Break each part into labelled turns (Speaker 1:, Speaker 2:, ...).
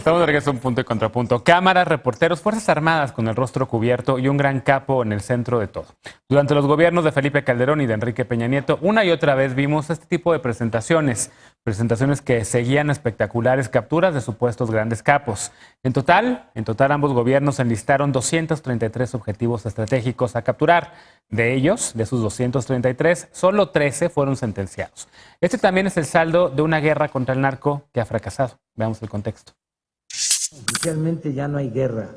Speaker 1: Estamos de regreso a un punto y contrapunto. Cámaras, reporteros, Fuerzas Armadas con el rostro cubierto y un gran capo en el centro de todo. Durante los gobiernos de Felipe Calderón y de Enrique Peña Nieto, una y otra vez vimos este tipo de presentaciones que seguían espectaculares capturas de supuestos grandes capos. En total ambos gobiernos enlistaron 233 objetivos estratégicos a capturar. De ellos, de sus 233, solo 13 fueron sentenciados. Este también es el saldo de una guerra contra el narco que ha fracasado. Veamos el contexto.
Speaker 2: Oficialmente ya no hay guerra.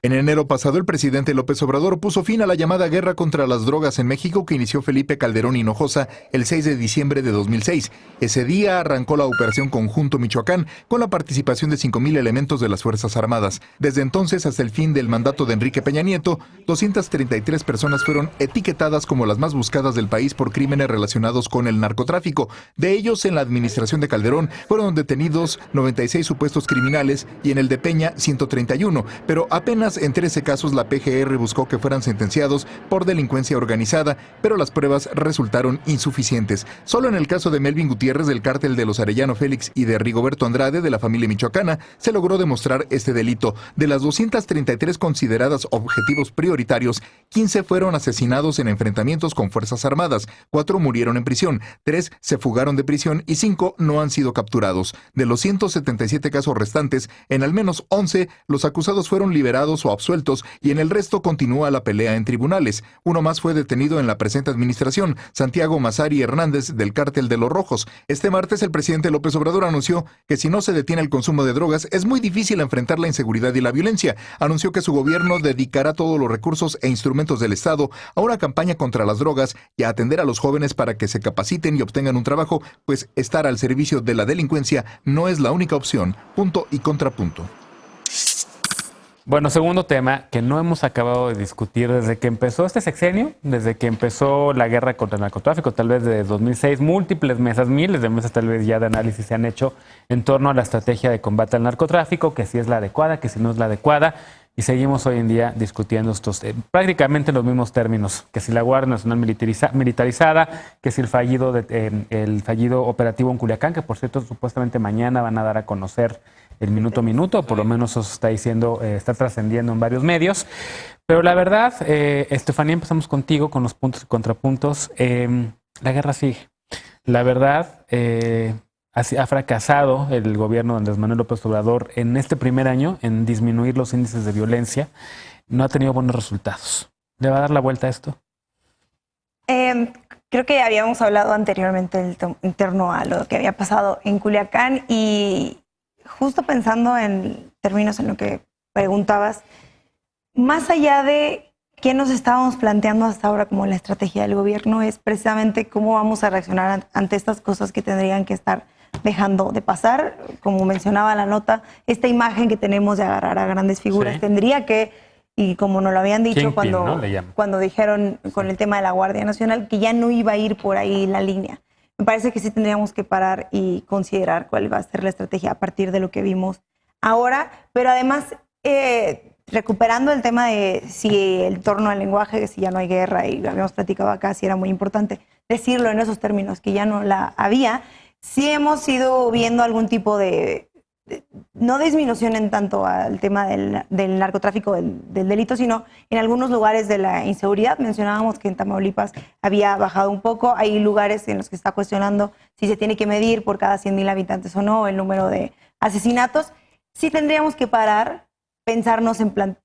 Speaker 3: En enero pasado, el presidente López Obrador puso fin a la llamada guerra contra las drogas en México que inició Felipe Calderón Hinojosa el 6 de diciembre de 2006. Ese día arrancó la Operación Conjunto Michoacán con la participación de 5,000 elementos de las Fuerzas Armadas. Desde entonces hasta el fin del mandato de Enrique Peña Nieto, 233 personas fueron etiquetadas como las más buscadas del país por crímenes relacionados con el narcotráfico. De ellos, en la administración de Calderón fueron detenidos 96 supuestos criminales y en el de Peña 131, pero apenas en 13 casos la PGR buscó que fueran sentenciados por delincuencia organizada, pero las pruebas resultaron insuficientes. Solo en el caso de Melvin Gutiérrez del cártel de los Arellano Félix y de Rigoberto Andrade de la familia michoacana se logró demostrar este delito. De las 233 consideradas objetivos prioritarios, 15 fueron asesinados en enfrentamientos con Fuerzas Armadas, 4 murieron en prisión, 3 se fugaron de prisión y 5 no han sido capturados. De los 177 casos restantes, en al menos 11 los acusados fueron liberados o absueltos y en el resto continúa la pelea en tribunales. Uno más fue detenido en la presente administración, Santiago Mazari Hernández del cártel de los Rojos. Este martes el presidente López Obrador anunció que si no se detiene el consumo de drogas es muy difícil enfrentar la inseguridad y la violencia. Anunció que su gobierno dedicará todos los recursos e instrumentos del Estado a una campaña contra las drogas y a atender a los jóvenes para que se capaciten y obtengan un trabajo, pues estar al servicio de la delincuencia no es la única opción. Punto y contrapunto.
Speaker 1: Bueno, segundo tema que no hemos acabado de discutir desde que empezó este sexenio, desde que empezó la guerra contra el narcotráfico, tal vez desde 2006, múltiples mesas, miles de mesas tal vez ya de análisis se han hecho en torno a la estrategia de combate al narcotráfico, que si es la adecuada, que si no es la adecuada, y seguimos hoy en día discutiendo estos prácticamente en los mismos términos, que si la Guardia Nacional militarizada, que si el fallido operativo en Culiacán, que por cierto supuestamente mañana van a dar a conocer el minuto a minuto, por lo menos eso se está diciendo, está trascendiendo en varios medios. Pero la verdad, Estefanía, empezamos contigo con los puntos y contrapuntos. La guerra sigue. La verdad, ha fracasado el gobierno de Andrés Manuel López Obrador en este primer año en disminuir los índices de violencia. No ha tenido buenos resultados. ¿Le va a dar la vuelta a esto?
Speaker 4: Creo que habíamos hablado anteriormente en torno a lo que había pasado en Culiacán y justo pensando en términos en lo que preguntabas, más allá de qué nos estábamos planteando hasta ahora como la estrategia del gobierno, es precisamente cómo vamos a reaccionar ante estas cosas que tendrían que estar dejando de pasar. Como mencionaba la nota, esta imagen que tenemos de agarrar a grandes figuras, sí, tendría que, y como nos lo habían dicho cuando dijeron con el tema de la Guardia Nacional, que ya no iba a ir por ahí la línea. Me parece que sí tendríamos que parar y considerar cuál va a ser la estrategia a partir de lo que vimos ahora, pero además recuperando el tema de si el torno al lenguaje, si ya no hay guerra, y lo habíamos platicado acá, si era muy importante decirlo en esos términos, que ya no la había, sí hemos ido viendo algún tipo de no disminución en tanto al tema del narcotráfico, del delito, sino en algunos lugares de la inseguridad. Mencionábamos que en Tamaulipas había bajado un poco. Hay lugares en los que está cuestionando si se tiene que medir por cada 100,000 habitantes o no el número de asesinatos. Sí tendríamos que parar, pensarnos en plan,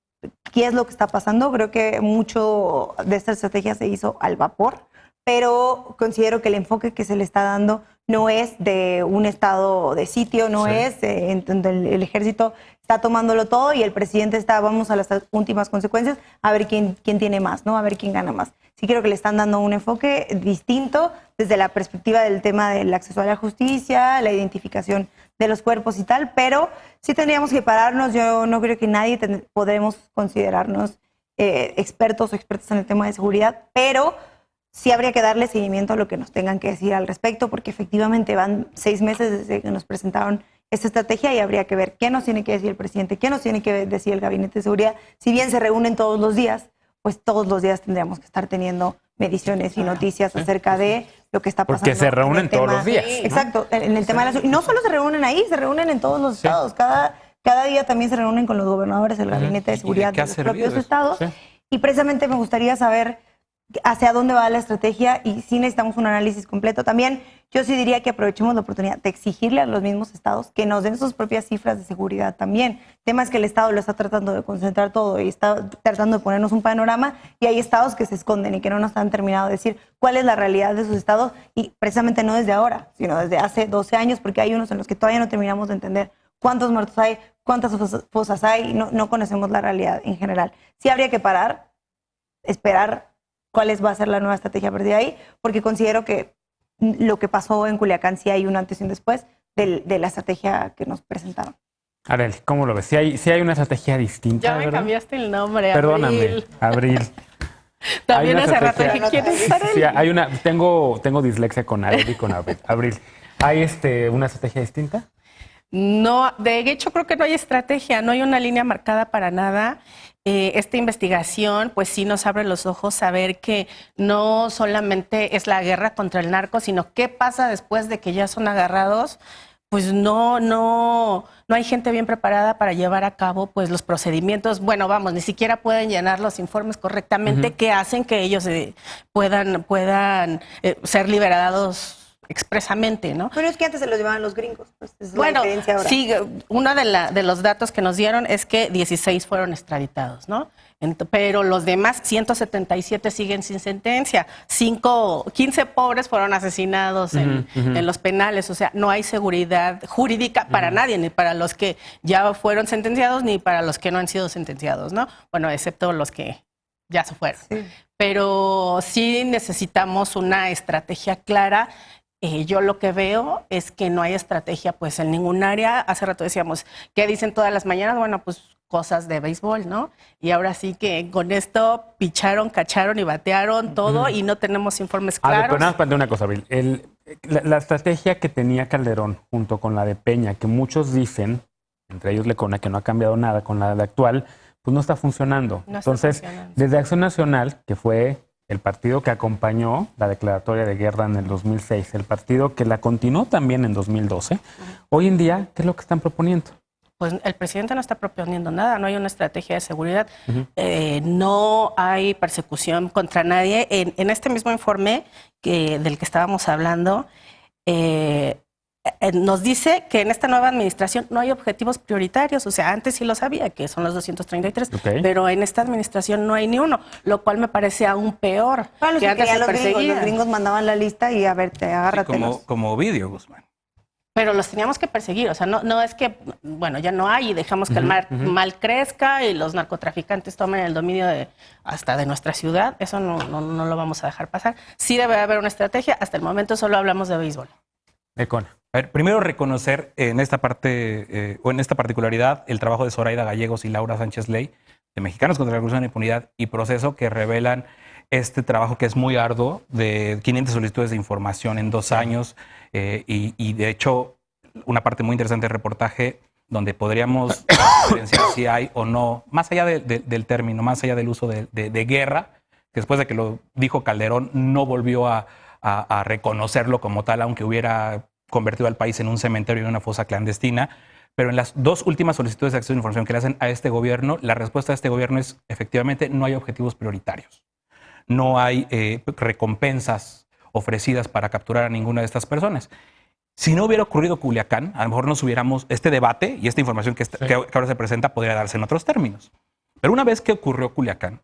Speaker 4: ¿qué es lo que está pasando? Creo que mucho de esta estrategia se hizo al vapor, pero considero que el enfoque que se le está dando no es de un estado de sitio, no es en donde el ejército está tomándolo todo y el presidente está, vamos a las últimas consecuencias, a ver quién tiene más, ¿no? A ver quién gana más. Sí creo que le están dando un enfoque distinto desde la perspectiva del tema del acceso a la justicia, la identificación de los cuerpos y tal, pero sí tendríamos que pararnos. Yo no creo que nadie podremos considerarnos expertos o expertas en el tema de seguridad, pero sí habría que darle seguimiento a lo que nos tengan que decir al respecto, porque efectivamente van 6 meses desde que nos presentaron esta estrategia y habría que ver qué nos tiene que decir el presidente, qué nos tiene que decir el Gabinete de Seguridad. Si bien se reúnen todos los días, pues todos los días tendríamos que estar teniendo mediciones y noticias acerca de lo que está pasando.
Speaker 1: Porque se reúnen todos los días.
Speaker 4: Exacto, en el tema de la... Y no solo se reúnen ahí, se reúnen en todos los estados. Cada Cada día también se reúnen con los gobernadores del Gabinete de Seguridad de los propios estados.
Speaker 1: Sí.
Speaker 4: Y precisamente me gustaría saber hacia dónde va la estrategia y si necesitamos un análisis completo. También yo sí diría que aprovechemos la oportunidad de exigirle a los mismos estados que nos den sus propias cifras de seguridad también. El tema es que el estado lo está tratando de concentrar todo y está tratando de ponernos un panorama, y hay estados que se esconden y que no nos han terminado de decir cuál es la realidad de sus estados, y precisamente no desde ahora, sino desde hace 12 años, porque hay unos en los que todavía no terminamos de entender cuántos muertos hay, cuántas fosas hay, y no conocemos la realidad en general. Sí habría que parar, esperar cuál va a ser la nueva estrategia a partir de ahí, porque considero que lo que pasó en Culiacán sí hay un antes y un después de la estrategia que nos presentaron.
Speaker 1: Arely, ¿cómo lo ves? Si hay una estrategia distinta,
Speaker 5: Ya me
Speaker 1: ¿verdad?
Speaker 5: cambiaste el nombre,
Speaker 1: Perdóname, Abril.
Speaker 5: También
Speaker 1: Hay una
Speaker 5: hace rato
Speaker 1: estrategia-
Speaker 5: dije, ¿quién es Arely?
Speaker 1: Sí, hay una, tengo dislexia con Arely y con Abril. Abril, ¿hay una estrategia distinta?
Speaker 5: No, de hecho creo que no hay estrategia, no hay una línea marcada para nada. Esta investigación pues sí nos abre los ojos a ver que no solamente es la guerra contra el narco, sino qué pasa después de que ya son agarrados. Pues no hay gente bien preparada para llevar a cabo pues los procedimientos. Bueno, vamos, ni siquiera pueden llenar los informes correctamente que hacen que ellos puedan ser liberados expresamente, ¿no?
Speaker 4: Pero es que antes se los llevaban los gringos, pues esa es la
Speaker 5: Bueno,
Speaker 4: diferencia ahora.
Speaker 5: sí, uno de los datos que nos dieron es que 16 fueron extraditados, ¿no? Pero los demás, 177 siguen sin sentencia. 15 pobres fueron asesinados en los penales. O sea, no hay seguridad jurídica para nadie, ni para los que ya fueron sentenciados, ni para los que no han sido sentenciados, ¿no? Bueno, excepto los que ya se fueron.
Speaker 4: Sí.
Speaker 5: Pero sí necesitamos una estrategia clara. Yo lo que veo es que no hay estrategia pues en ningún área. Hace rato decíamos, ¿qué dicen todas las mañanas? Bueno, pues cosas de béisbol, ¿no? Y ahora sí que con esto picharon, cacharon y batearon todo y no tenemos informes
Speaker 1: A ver,
Speaker 5: claros.
Speaker 1: pero nada más plantear una cosa, Abril. La estrategia que tenía Calderón junto con la de Peña, que muchos dicen, entre ellos Lecona, que no ha cambiado nada con la de actual, pues no está funcionando.
Speaker 5: No está
Speaker 1: Entonces,
Speaker 5: funcionando.
Speaker 1: desde Acción Nacional, que fue el partido que acompañó la declaratoria de guerra en el 2006, el partido que la continuó también en 2012, hoy en día, ¿qué es lo que están proponiendo?
Speaker 5: Pues el presidente no está proponiendo nada, no hay una estrategia de seguridad, no hay persecución contra nadie. En este mismo informe del que estábamos hablando, nos dice que en esta nueva administración no hay objetivos prioritarios. O sea, antes sí lo sabía, que son los 233, pero en esta administración no hay ni uno, lo cual me parece aún peor.
Speaker 4: Bueno, los
Speaker 5: que
Speaker 4: que
Speaker 5: antes
Speaker 4: querían
Speaker 5: se
Speaker 4: los
Speaker 5: perseguían.
Speaker 4: gringos mandaban la lista y a ver, agárratelos.
Speaker 6: Como Ovidio Guzmán.
Speaker 5: Pero los teníamos que perseguir, o sea, no es que, bueno, ya no hay y dejamos que el mal crezca y los narcotraficantes tomen el dominio hasta de nuestra ciudad. Eso no lo vamos a dejar pasar. Sí debe haber una estrategia, hasta el momento solo hablamos de béisbol.
Speaker 1: Lecona.
Speaker 6: A ver, primero reconocer en esta parte o en esta particularidad el trabajo de Zoraida Gallegos y Laura Sánchez Ley de Mexicanos contra la Corrupción, Impunidad y Proceso, que revelan este trabajo que es muy arduo de 500 solicitudes de información en 2 años y de hecho una parte muy interesante del reportaje donde podríamos diferenciar si hay o no, más allá del término, más allá del uso de guerra, que después de que lo dijo Calderón no volvió a reconocerlo como tal, aunque hubiera convertido al país en un cementerio y una fosa clandestina. Pero en las 2 últimas solicitudes de acceso a información que le hacen a este gobierno, la respuesta de este gobierno es efectivamente no hay objetivos prioritarios. No hay recompensas ofrecidas para capturar a ninguna de estas personas. Si no hubiera ocurrido Culiacán, a lo mejor nos hubiéramos, este debate y esta información que ahora se presenta podría darse en otros términos. Pero una vez que ocurrió Culiacán,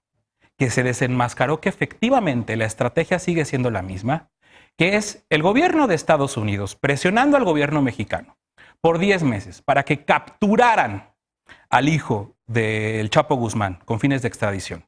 Speaker 6: que se desenmascaró que efectivamente la estrategia sigue siendo la misma, que es el gobierno de Estados Unidos presionando al gobierno mexicano por 10 meses para que capturaran al hijo del Chapo Guzmán con fines de extradición.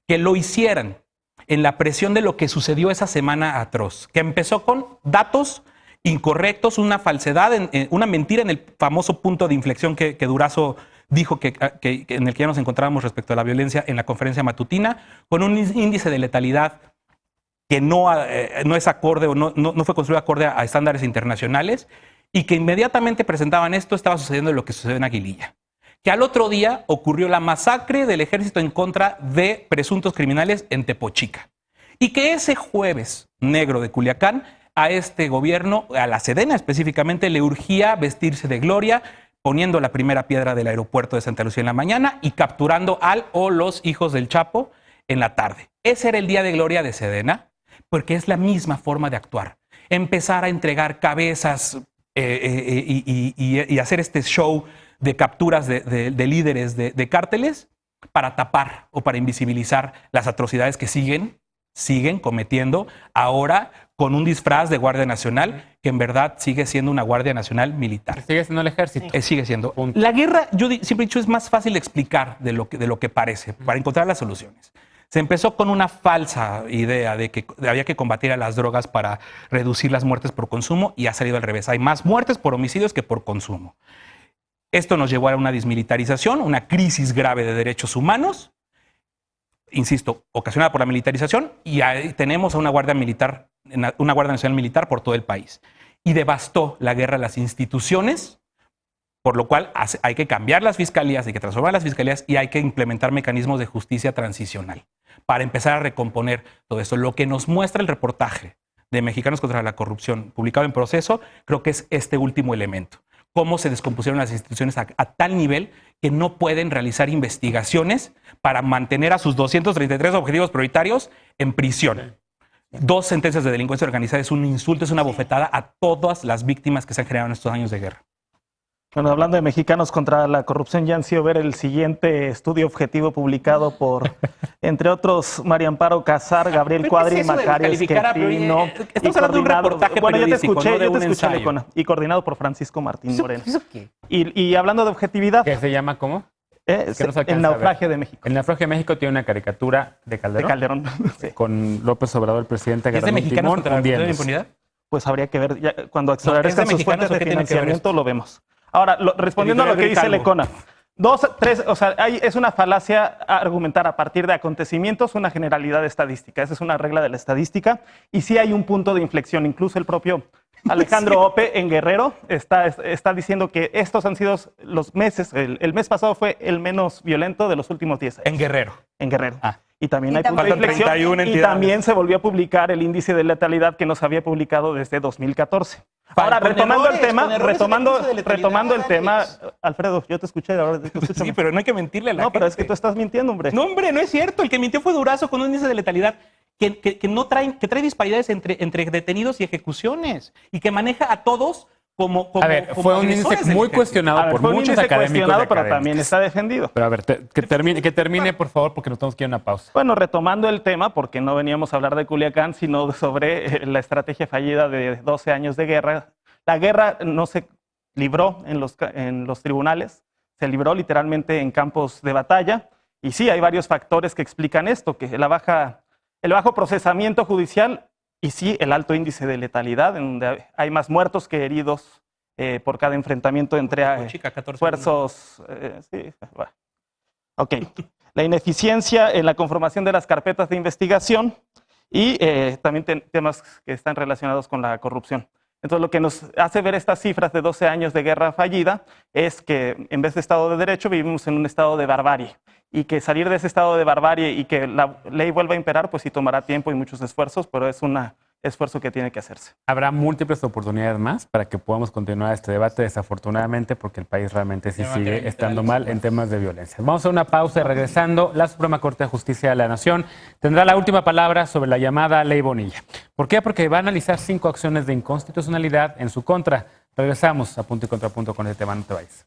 Speaker 6: Que lo hicieran en la presión de lo que sucedió esa semana atroz, que empezó con datos incorrectos, una falsedad, una mentira en el famoso punto de inflexión que Durazo dijo que en el que ya nos encontrábamos respecto a la violencia en la conferencia matutina, con un índice de letalidad que no es acorde o no fue construido acorde a estándares internacionales y que inmediatamente presentaban esto, estaba sucediendo lo que sucedió en Aguililla. Que al otro día ocurrió la masacre del ejército en contra de presuntos criminales en Tepochica. Y que ese jueves negro de Culiacán a este gobierno, a la Sedena específicamente, le urgía vestirse de gloria poniendo la primera piedra del aeropuerto de Santa Lucía en la mañana y capturando al o los hijos del Chapo en la tarde. Ese era el día de gloria de Sedena, porque es la misma forma de actuar. Empezar a entregar cabezas y hacer este show de capturas de líderes de cárteles para tapar o para invisibilizar las atrocidades que siguen cometiendo ahora con un disfraz de Guardia Nacional que en verdad sigue siendo una Guardia Nacional militar.
Speaker 1: Sigue siendo el ejército.
Speaker 6: Sigue siendo.
Speaker 1: Punto.
Speaker 6: La guerra, yo siempre he dicho, es más fácil de explicar de lo que parece, para encontrar las soluciones. Se empezó con una falsa idea de que había que combatir a las drogas para reducir las muertes por consumo y ha salido al revés. Hay más muertes por homicidios que por consumo. Esto nos llevó a una desmilitarización, una crisis grave de derechos humanos, insisto, ocasionada por la militarización, y ahí tenemos a una Guardia Nacional militar por todo el país. Y devastó la guerra las instituciones, por lo cual hay que cambiar las fiscalías, hay que transformar las fiscalías y hay que implementar mecanismos de justicia transicional para empezar a recomponer todo esto. Lo que nos muestra el reportaje de Mexicanos contra la Corrupción, publicado en Proceso, creo que es este último elemento. Cómo se descompusieron las instituciones a tal nivel que no pueden realizar investigaciones para mantener a sus 233 objetivos prioritarios en prisión. 2 sentencias de delincuencia organizada es un insulto, es una bofetada a todas las víctimas que se han generado en estos años de guerra.
Speaker 7: Bueno, hablando de Mexicanos contra la Corrupción, ya han sido ver el siguiente estudio objetivo publicado por, entre otros, María Amparo Casar, Gabriel Cuadri, y Macario Esquetino.
Speaker 6: Estamos hablando de un reportaje
Speaker 7: bueno, yo te escuché,
Speaker 6: ensayo.
Speaker 7: Lecona, y coordinado por Francisco Martín Moreno.
Speaker 1: ¿Eso qué?
Speaker 7: Y hablando de objetividad,
Speaker 1: ¿Qué se llama cómo?
Speaker 7: es
Speaker 1: que no se alcanza
Speaker 7: el
Speaker 1: a
Speaker 7: naufragio
Speaker 1: ver.
Speaker 7: de México.
Speaker 1: El naufragio de México tiene una caricatura de
Speaker 7: De
Speaker 1: Calderón.
Speaker 7: Calderón. Sí.
Speaker 1: Con López Obrador, el presidente,
Speaker 6: ¿Es de
Speaker 1: agarrando un
Speaker 6: Mexicanos
Speaker 1: timón,
Speaker 6: contra la
Speaker 1: hundiéndose.
Speaker 6: impunidad?
Speaker 7: Pues habría que ver, ya, cuando
Speaker 6: ¿es de
Speaker 7: esclarezcan sus
Speaker 6: Mexicanos
Speaker 7: fuentes
Speaker 6: o
Speaker 7: de
Speaker 6: qué tiene que ver
Speaker 7: financiamiento
Speaker 6: esto?
Speaker 7: lo vemos. Ahora, respondiendo a lo que dice
Speaker 6: Calvo.
Speaker 7: Lecona, 2, 3, o sea, es una falacia argumentar a partir de acontecimientos una generalidad estadística. Esa es una regla de la estadística y sí hay un punto de inflexión. Incluso el propio Alejandro Ope en Guerrero está diciendo que estos han sido los meses, el mes pasado fue el menos violento de los últimos 10 años.
Speaker 6: En Guerrero.
Speaker 7: En Guerrero.
Speaker 6: Ah.
Speaker 7: Y también
Speaker 4: Y
Speaker 7: hay punto de
Speaker 6: también-
Speaker 7: inflexión.
Speaker 6: 31
Speaker 7: Y
Speaker 6: entidades.
Speaker 7: también se volvió a publicar el índice de letalidad que no se había publicado desde 2014. Ahora,
Speaker 6: Con
Speaker 7: retomando
Speaker 6: errores,
Speaker 7: el tema,
Speaker 6: con errores en el índice de letalidad,
Speaker 7: retomando el tema,
Speaker 6: Alex.
Speaker 7: Alfredo, yo te escuché, ahora escúchame.
Speaker 6: Sí, pero no hay que mentirle a la
Speaker 7: No, pero es
Speaker 6: gente.
Speaker 7: que tú estás mintiendo, hombre.
Speaker 6: No, hombre, no es cierto. El que mintió fue Durazo con un índice de letalidad que trae disparidades entre detenidos y ejecuciones y que maneja a todos como
Speaker 1: A ver,
Speaker 6: como
Speaker 1: fue un
Speaker 6: agresores
Speaker 1: índice
Speaker 6: del
Speaker 1: muy
Speaker 6: ejército.
Speaker 1: cuestionado
Speaker 7: A ver,
Speaker 1: por
Speaker 7: fue un
Speaker 1: muchos
Speaker 7: índice
Speaker 1: académicos y
Speaker 7: cuestionado, pero
Speaker 1: académicas.
Speaker 7: también está defendido.
Speaker 1: Pero a ver, que termine, por favor, porque nos tenemos que ir a una pausa.
Speaker 7: Bueno, retomando el tema, porque no veníamos a hablar de Culiacán, sino sobre la estrategia fallida de 12 años de guerra. La guerra no se libró en los tribunales, se libró literalmente en campos de batalla. Y sí, hay varios factores que explican esto, que el bajo procesamiento judicial y sí, el alto índice de letalidad, en donde hay más muertos que heridos por cada enfrentamiento entre
Speaker 6: Chica, 14
Speaker 7: esfuerzos. Sí, bueno. Ok. La ineficiencia en la conformación de las carpetas de investigación y también temas que están relacionados con la corrupción. Entonces, lo que nos hace ver estas cifras de 12 años de guerra fallida es que en vez de Estado de Derecho vivimos en un estado de barbarie y que salir de ese estado de barbarie y que la ley vuelva a imperar, pues sí tomará tiempo y muchos esfuerzos, pero es un esfuerzo que tiene que hacerse.
Speaker 1: Habrá múltiples oportunidades más para que podamos continuar este debate, desafortunadamente, porque el país realmente sí sigue estando mal en temas de violencia. Vamos a una pausa y regresando, la Suprema Corte de Justicia de la Nación tendrá la última palabra sobre la llamada Ley Bonilla. ¿Por qué? Porque va a analizar 5 acciones de inconstitucionalidad en su contra. Regresamos a Punto y Contrapunto con este tema, no te vayas.